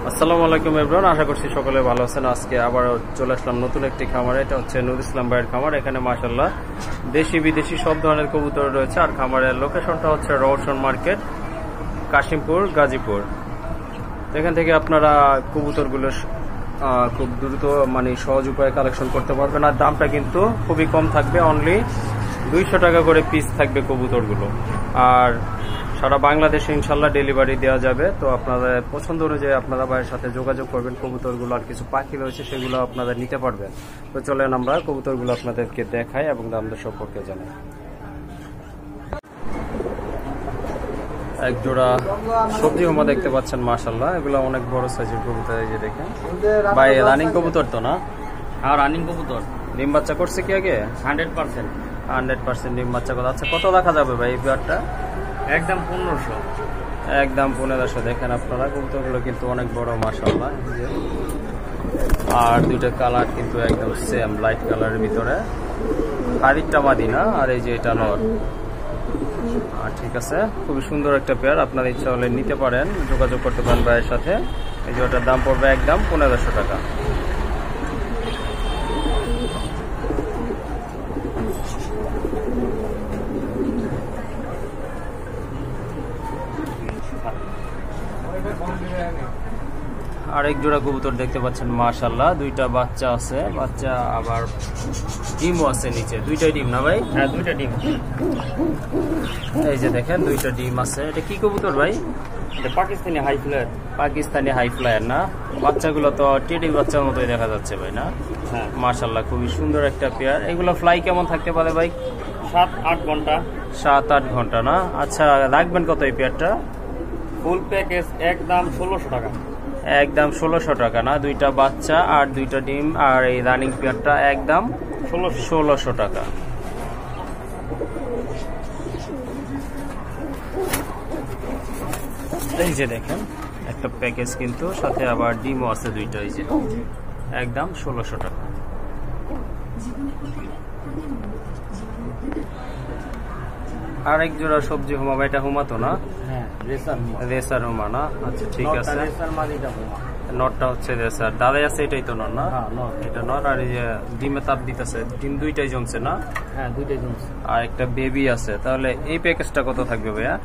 আসসালামু আলাইকুম এভরিওয়ান, আশা করছি সকলে ভালো আছেন। আজকে আবার চলে আসলাম নতুন একটি খামারে। এটা হচ্ছে নুর ইসলাম ভাইয়ের খামার। এখানে মাশাআল্লাহ দেশি বিদেশি সব ধরনের কবুতর রয়েছে। আর খামারের লোকেশনটা হচ্ছে রওশন মার্কেট, কাশিমপুর, গাজীপুর। এখান থেকে আপনারা কবুতরগুলো খুব দ্রুত সহজ উপায়ে কালেকশন করতে পারবেন। আর দামটা কিন্তু খুবই কম থাকবে, অনলি 200 টাকা করে পিস থাকবে কবুতরগুলো। আর সারা বাংলাদেশে ইনশাল্লাহ ডেলিভারি দেওয়া যাবে। তো আপনাদের পছন্দ অনুযায়ী আপনারা ভাইয়ের সাথে যোগাযোগ করবেন। কবুতরগুলো আর কিছু পাখি রয়েছে, সেগুলো আপনারা নিতে পারবেন। তো চলেন আমরা কবুতরগুলো আপনাদেরকে দেখাই এবং দামটা সম্পর্কে জানাই। এক জোড়া সবজি হোমা দেখতে পাচ্ছেন, মাশাআল্লাহ এগুলো অনেক বড় সাইজের কবুতর। এই যে দেখেন ভাই, রানিং কবুতর তো না? আর রানিং কবুতর ডিম বাচ্চা করছে কি আগে? 100% ডিম বাচ্চা কথা। আচ্ছা, কত রাখা যাবে ভাই এই পেয়ারটা? একদম 1500। একদম 1500। দেখেন আপনারা কবুতরগুলো কিন্তু অনেক বড় মাশাআল্লাহ। আর দুইটা কালার কিন্তু একদম সেম, লাইট কালারের ভিতরে। আরেকটা মাদি না, আর এই যে এটা নর। আর ঠিক আছে, খুবই সুন্দর একটা পেয়ার। আপনার ইচ্ছা হলে নিতে পারেন, যোগাযোগ করতে পারেন ভাইয়ের সাথে। এই যে ওটার দাম পড়বে একদম 1500 টাকা। আরেক জোড়া কবুতর দেখতে পাচ্ছেন মাশাআল্লাহ, দুইটা বাচ্চা আছে। বাচ্চা আবার ডিমও আছে নিচে। দুইটাই ডিম না ভাই? হ্যাঁ, দুইটা ডিম। এই যে দেখেন দুইটা ডিম আছে। এটা কি কবুতর ভাই? এটা Pakistani high flyer. Pakistani high flyer না? বাচ্চাগুলো তো টেডি বাচ্চার মতোই দেখা যাচ্ছে ভাই, না? হ্যাঁ মাশাআল্লাহ খুবই সুন্দর একটা পেয়ার। এগুলো ফ্লাই কেমন থাকতে পারে ভাই? 7-8 ঘন্টা। 7-8 ঘন্টা না? আচ্ছা, রাখবেন কত এই পেয়ারটা? ফুল প্যাকেজ একদম 1600 টাকা। একদম 1600 টাকা না? দুইটা বাচ্চা আর দুইটা ডিম আর এই রানিং পেয়ারটা একদম 1600 টাকা। এই যে দেখেন একটা প্যাকেজ, কিন্তু সাথে আবার ডিমও আছে দুইটা। এই যে একদম 1600 টাকা। আরেক জোড়া সবজি হুমা, এটা হুমা তো না? হ্যাঁ, রেসার হুমা না? আচ্ছা ঠিক আছে। রেসার মাদিটা হুমা। নটটা হচ্ছে রেসার, দাদাই আছে এটাই তো নর না? হ্যাঁ, নর। এটা নর। আর এই যে ডিমে তাপ দিতেছে, ডিম দুইটাই জমছে না? হ্যাঁ, দুইটাই জমছে। আর একটা বেবি আছে। তাহলে এই প্যাকেজটা কত থাকবে ভাইয়া?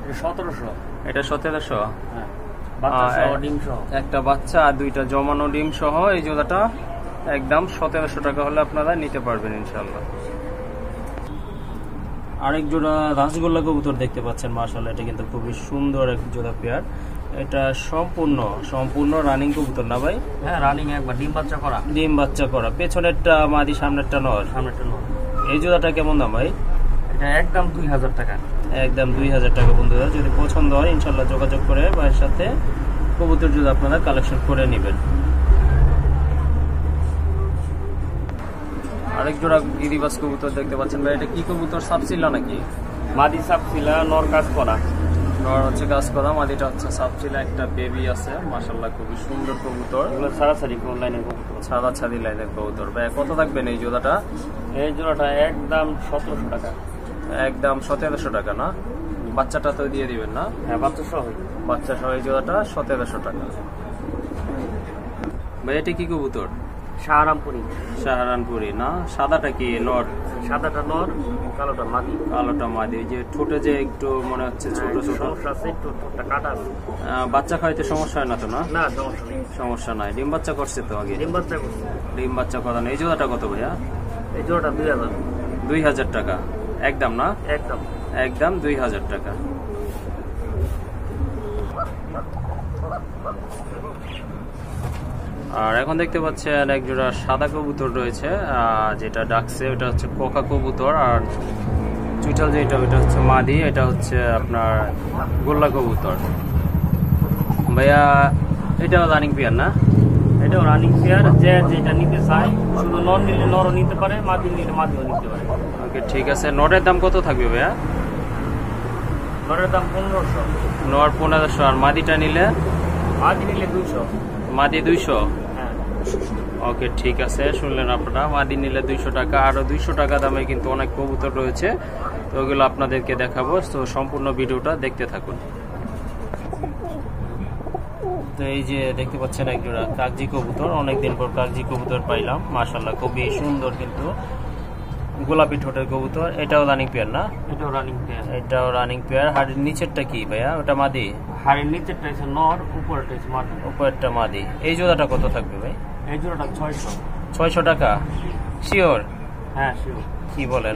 এটা 1700। এটা 1700? হ্যাঁ, বাচ্চা সহ ডিম সহ। একটা বাচ্চা আর দুইটা জমানো ডিম সহ এই জোড়াটা একদম 1700 টাকা হলে আপনারা নিতে পারবেন ইনশাল্লাহ। আরেক জোড়া রাসগোল্লা কবুতর দেখতে পাচ্ছেন মাশাআল্লাহ। এটা কিন্তু খুবই সুন্দর এক জোড়া পেয়ার। এটা সম্পূর্ণ রানিং কবুতর না ভাই? হ্যাঁ, রানিং একবার ডিম বাচ্চা করা। পেছনেরটা মাদি, সামনেরটা নর। এই জোড়াটা কেমন দাম ভাই? এটা একদম 2000 টাকা। একদম 2000 টাকা। বন্ধুরা যদি পছন্দ হয় ইনশাল্লাহ যোগাযোগ করে ভাইয়ের সাথে কবুতর যদি আপনারা কালেকশন করে নেবেন। আরেক জোড়া গিরিবাস কবুতর দেখতে পাচ্ছেন ভাই। এটা কি কবুতর? সাপচিলা নাকি? মাদি সাপচিলা, নর কাজ করা। নর হচ্ছে কাজ করা, মাদিটা হচ্ছে সাপচিলা। একটা বেবি আছে মাশাআল্লাহ, খুবই সুন্দর কবুতর। এগুলো ছাড়াছাড়ি কোন লাইনের কবুতর? ছাড়াছাড়ি লাইনের কবুতর। ভাই কত থাকবেন এই জোড়াটা? এই জোড়াটা একদম 1700 টাকা। একদম 1700 টাকা না? বাচ্চাটা তো দিয়ে দিবেন না? হ্যাঁ, বাচ্চা সহ। বাচ্চা সহ এই জোড়াটা 1700 টাকা। ভাই এটা কি কবুতর? শাহরানপুরি না? সাদাটা কি নর? সাদাটা নর, কালোটা মাদি। কালোটা মাদি। যে ঠোঁটে যে একটু মনে হচ্ছে ছোট ছোট সমস্যা আছে, একটু ঠোঁটটা কাটা আছে। বাচ্চা খাইতে সমস্যা হয় না তো? না, না সমস্যা নেই। সমস্যা নাই। ডিম বাচ্চা করছে তো আগে? ডিম বাচ্চা করছে। ডিম বাচ্চা করা নেই। এই জোড়াটা কত ভাইয়া? এই জোড়াটা 2000। 2000 টাকা একদম না? একদম 2000 টাকা। আর এখন দেখতে পাচ্ছেন এক জোড়া সাদা কবুতর রয়েছে, যেটা ডাকছে ওটা হচ্ছে কোকা কবুতর। আর চুইটাল যেটা ওটা হচ্ছে মাদি। এটা হচ্ছে আপনার গোল্লা কবুতর। ভাইয়া এটাও রানিং পেয়ার না? এটাও রানিং পেয়ার। যেটা নিতে চায়, শুধু নর নিলে নরও নিতে পারে, মাদি নিলে মাদিও নিতে পারে। ওকে ঠিক আছে। নরের দাম কত থাকবে ভাইয়া? নরের দাম 1500। নর 1500। আর মাদিটা নিলে? মাদি নিলে 200। মাদি 200? হ্যাঁ। ওকে ঠিক আছে, শুনলেন আপনারা। মাদি নিলে 200 টাকা। আরো 200 টাকা দামে কিন্তু অনেক কবুতর রয়েছে, তো ওগুলো আপনাদেরকে দেখাবো। তো সম্পূর্ণ ভিডিওটা দেখতে থাকুন। তো এই যে দেখতে পাচ্ছেন এক জোড়া কাগজি কবুতর, অনেকদিন পর কাগজি কবুতর পাইলাম, মাশাআল্লাহ খুবই সুন্দর, কিন্তু গোলাপি ঠোঁটের কবুতর। এটাও রানিং পেয়ার না? এটাও রানিং পেয়ার। এটাও রানিং পেয়ার। হাড়ির নিচেরটা কি ভাইয়া? ওটা মাদি? হাড়ির নিচেরটা হচ্ছে নর, উপরেরটা হচ্ছে মাদি। উপরেরটা মাদি। এই জোড়াটা কত থাকবে ভাই? এই জোড়াটা 600। 600 টাকা শিওর? হ্যাঁ শিওর। কি বলেন,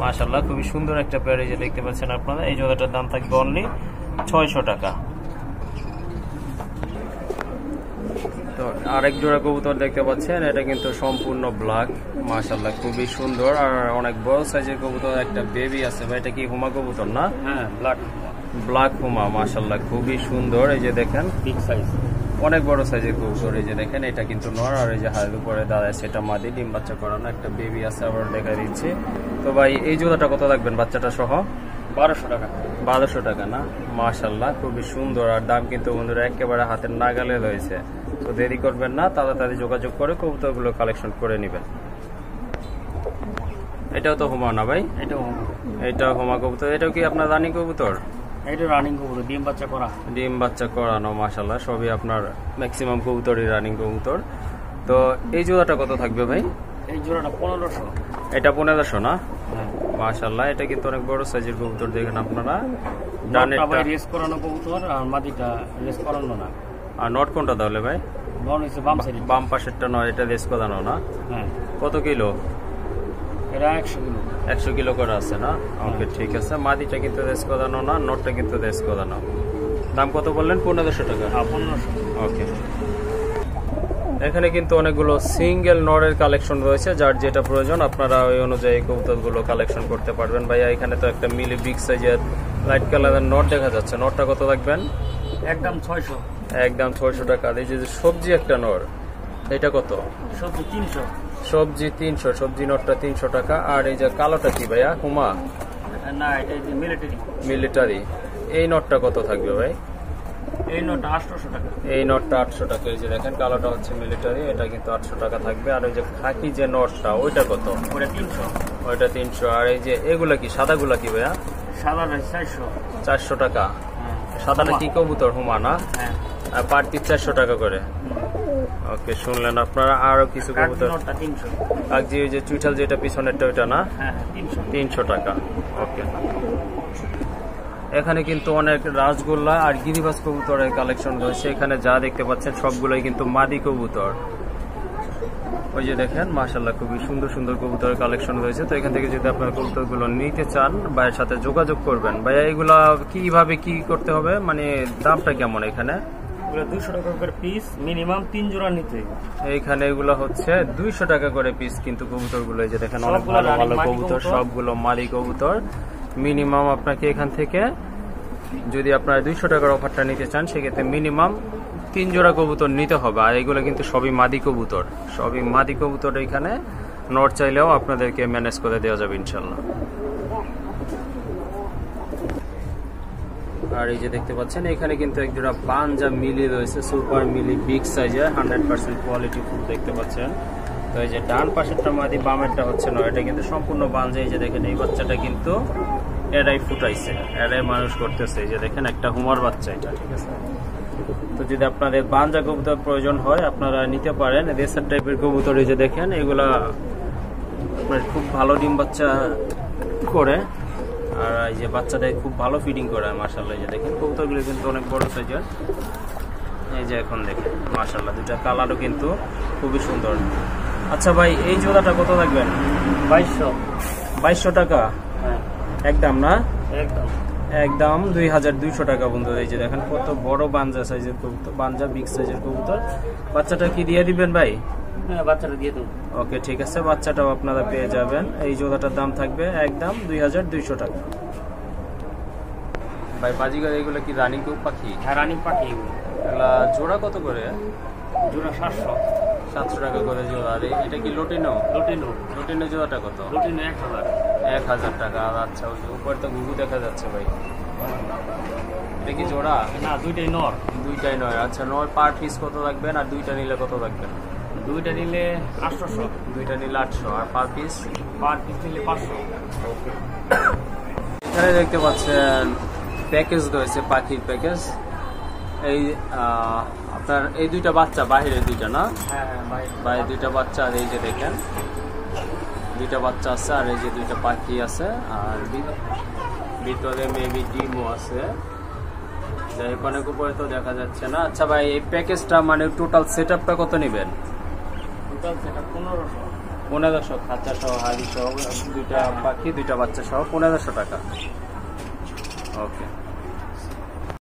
মাশাআল্লাহ খুবই সুন্দর একটা পেয়ার। এই যে দেখতে পাচ্ছেন আপনারা, এই জোড়াটার দাম থাকবে অনলি 600 টাকা। তো আরেক জোড়া কবুতর দেখতে পাচ্ছেন, এটা কিন্তু সম্পূর্ণ ব্ল্যাক, মাশাআল্লাহ খুবই সুন্দর আর অনেক বড় সাইজের কবুতর। একটা বেবি আছে ভাই, এটা কি হুমা কবুতর না? হ্যাঁ ব্ল্যাক ব্ল্যাক হুমা, মাশাআল্লাহ খুবই সুন্দর। এই যে দেখেন বিগ সাইজ, অনেক বড় সাইজের কবুতর। এই যে দেখেন এটা কিন্তু নর, আর এই যে হাড়ের উপরে দাঁড়ায় সেটা মাদি, ডিম বাচ্চা করানো একটা বেবি আছে, আবার দেখা দিচ্ছে। তো ভাই এই জোড়াটা কত রাখবেন বাচ্চাটা সহ? 1200 টাকা। 1200 টাকা না? মাশাআল্লাহ খুবই সুন্দর, আর দাম কিন্তু বন্ধুরা একেবারে হাতের নাগালে রয়েছে। তো দেরি করবেন না, তাড়াতাড়ি যোগাযোগ করে কবুতরগুলো কালেকশন করে নেবেন। এটাও তো হুমা না ভাই? এটাও হুমা কবুতর। এটাও কি আপনার রানী কবুতর? এটা রানিং কবুতর, ডিম বাচ্চা করা। ডিম বাচ্চা করানো, মাশাআল্লাহ সবই আপনার ম্যাক্সিমাম কবুতরই রানিং কবুতর। তো এই জোড়াটা কত থাকবে ভাই? এই জোড়াটা 1500। এটা 1500 না? হ্যাঁ মাশাআল্লাহ এটা কিন্তু অনেক বড় সাইজের কবুতর, দেখেন আপনারা। ডানেরটা রেস করানো কবুতর আর মাদিটা রেস করানো না। আর নট কোনটা তাহলে ভাই? নন হচ্ছে বাম সাইড, বাম পাশেরটা নয়, এটা রেস করানো না? হ্যাঁ। কত কিলো? এটা 100 কিলো। 100 কিলো করে আছে না? ওকে ঠিক আছে। মাদিটা কিন্তু রেস করানো না, নটটা কিন্তু রেস করানো। দাম কত বললেন? 1500 টাকা। হ্যাঁ 1500। ওকে। এখানে কিন্তু অনেকগুলো সিঙ্গেল নরের কালেকশন রয়েছে, যার যেটা প্রয়োজন আপনারা ওই অনুযায়ী কবুতরগুলো কালেকশন করতে পারবেন। ভাইয়া এখানে তো একটা মিলি বিগ সাইজের লাইট কালারের নট দেখা যাচ্ছে, নটটা কত রাখবেন? একদম 600। একদম 600 টাকা। এই যে সবজি একটা নর, এটা কত? সবজি 300। সবজি 300, সবজি নটটা 300 টাকা। আর এই যে কালোটা কি ভাইয়া? হুমা না, এটা মিলিটারি। মিলিটারি। এই নটটা কত থাকবে ভাই? এই নোটটা 800 টাকা। এই নটটা 800 টাকা। এই যে দেখেন কালোটা হচ্ছে মিলিটারি, এটা কিন্তু 800 টাকা থাকবে। আর ওই যে খাকি যে নটটা, ওইটা কত? ওটা 300। ওইটা 300। আর এই যে এগুলা কি, সাদাগুলা কি ভাইয়া? সাদাটা 400। 400 টাকা। হ্যাঁ। সাদাটা কি কবুতর? হুমা না? হ্যাঁ। আর পার পিস 400 টাকা করে। ওকে, শুনলেন আপনারা। আরো কিছু কবুতর, নোটটা 300। কাগজি ওই যে চুইঠাল যেটা পিছনেরটা, ওইটা না? হ্যাঁ 300। 300 টাকা। ওকে। এখানে কিন্তু অনেক রাসগোল্লা আর গিরিবাজ কবুতরের কালেকশন রয়েছে। এখানে যা দেখতে পাচ্ছেন সবগুলোই কিন্তু মাদি কবুতর। ওই যে দেখেন মাশাআল্লাহ খুবই সুন্দর সুন্দর কবুতরের কালেকশন রয়েছে। তো এখান থেকে যদি আপনার কবুতরগুলো নিতে চান, ভাইয়ের সাথে যোগাযোগ করবেন। ভাইয়া এগুলা কিভাবে কি করতে হবে, মানে দামটা কেমন এখানে? 200 টাকা করে পিস, মিনিমাম 3 জোড়া নিতে হবে। এইখানে এগুলো হচ্ছে 200 টাকা করে পিস, কিন্তু কবুতরগুলো এই যে দেখেন অনেক ভালো ভালো কবুতর, সবগুলো মাদি কবুতর। মিনিমাম আপনাকে এখান থেকে যদি আপনারা 200 টাকার অফারটা নিতে চান, সেক্ষেত্রে মিনিমাম 3 জোড়া কবুতর নিতে হবে। আর এগুলো কিন্তু সবই মাদি কবুতর, সবই মাদি কবুতর। এখানে নট চাইলেও আপনাদেরকে ম্যানেজ করে দেওয়া যাবে ইনশাল্লাহ। আর এই যে দেখতে পাচ্ছেন এখানে কিন্তু এক জোড়া পাঞ্জাব মিলি রয়েছে, সুপার মিলি বিগ সাইজের 100% কোয়ালিটি ফুল দেখতে পাচ্ছেন। তো এই যে ডান পাশেরটা মাদি, বামেরটা হচ্ছে নয়, এটা কিন্তু সম্পূর্ণ বাঞ্জা। এই যে দেখেন এই বাচ্চাটা কিন্তু এরাই ফুটাইছে, এরাই মানুষ করতেছে। এই যে দেখেন একটা হুমার বাচ্চা এটা, ঠিক আছে। তো যদি আপনাদের বাঞ্জা কবুতর প্রয়োজন হয় আপনারা নিতে পারেন। রেসার টাইপের কবুতর এই যে দেখেন, এগুলা আপনার খুব ভালো ডিম বাচ্চা করে, আর এই যে বাচ্চাদের খুব ভালো ফিডিং করে মাশাআল্লাহ। এই যে দেখেন কবুতরগুলো কিন্তু অনেক বড় সাইজের। এই যে এখন দেখেন মাশাআল্লাহ দুটা কালারও কিন্তু খুবই সুন্দর। আচ্ছা ভাই এই জোড়াটা কত রাখবেন? 2200 টাকা। হ্যাঁ একদম না? একদম একদম 2200 টাকা বন্ধু। এই যে দেখেন কত বড় বাঞ্জা সাইজের কবুতর, বাঞ্জা বিগ সাইজের কবুতর। বাচ্চাটা কি দিয়ে দিবেন ভাই? হ্যাঁ বাচ্চাটা দিয়ে দেব। ওকে ঠিক আছে, বাচ্চাটাও আপনারা পেয়ে যাবেন। এই জোড়াটার দাম থাকবে একদম 2200 টাকা। ভাই বাজিগার এগুলো কি রানিং পাখি? হ্যাঁ রানিং পাখি। এগুলা জোড়া কত করে? জোড়া 700 টাকা করে জোড়া। আর এটা কি লটিনো? লটিনো জোড়াটা কত? 1000 টাকা। আর আচ্ছা ওই উপরে তো ঘুঘু দেখা যাচ্ছে ভাই, এটা কি জোড়া? না দুইটাই নর। দুইটাই নয়। আচ্ছা নয় পার পিস কত রাখবেন? আর দুইটা নিলে কত রাখবেন? দুইটা নিলে 800। দুইটা নিলে 800। আর পার পিস? পার পিস নিলে 500। ওকে। এখানে দেখতে পাচ্ছেন প্যাকেজ রয়েছে, পাখির প্যাকেজ। এই আপনার এই দুইটা বাচ্চা বাহিরের দুইটা না? হ্যাঁ বাইরে দুইটা বাচ্চা, আর এই যে দেখেন দুইটা বাচ্চা আছে, আর এই যে দুইটা পাখি আছে, আর ভিতরে মেবি ডিমও আছে। যাই হোক অনেক উপরে তো দেখা যাচ্ছে না। আচ্ছা ভাই এই প্যাকেজটা মানে টোটাল সেট আপটা কত নেবেন? টোটাল সেটা 1500। 1500 খাঁচা সহ হাড়ি সহ দুইটা পাখি দুইটা বাচ্চা সহ 1500 টাকা। ওকে।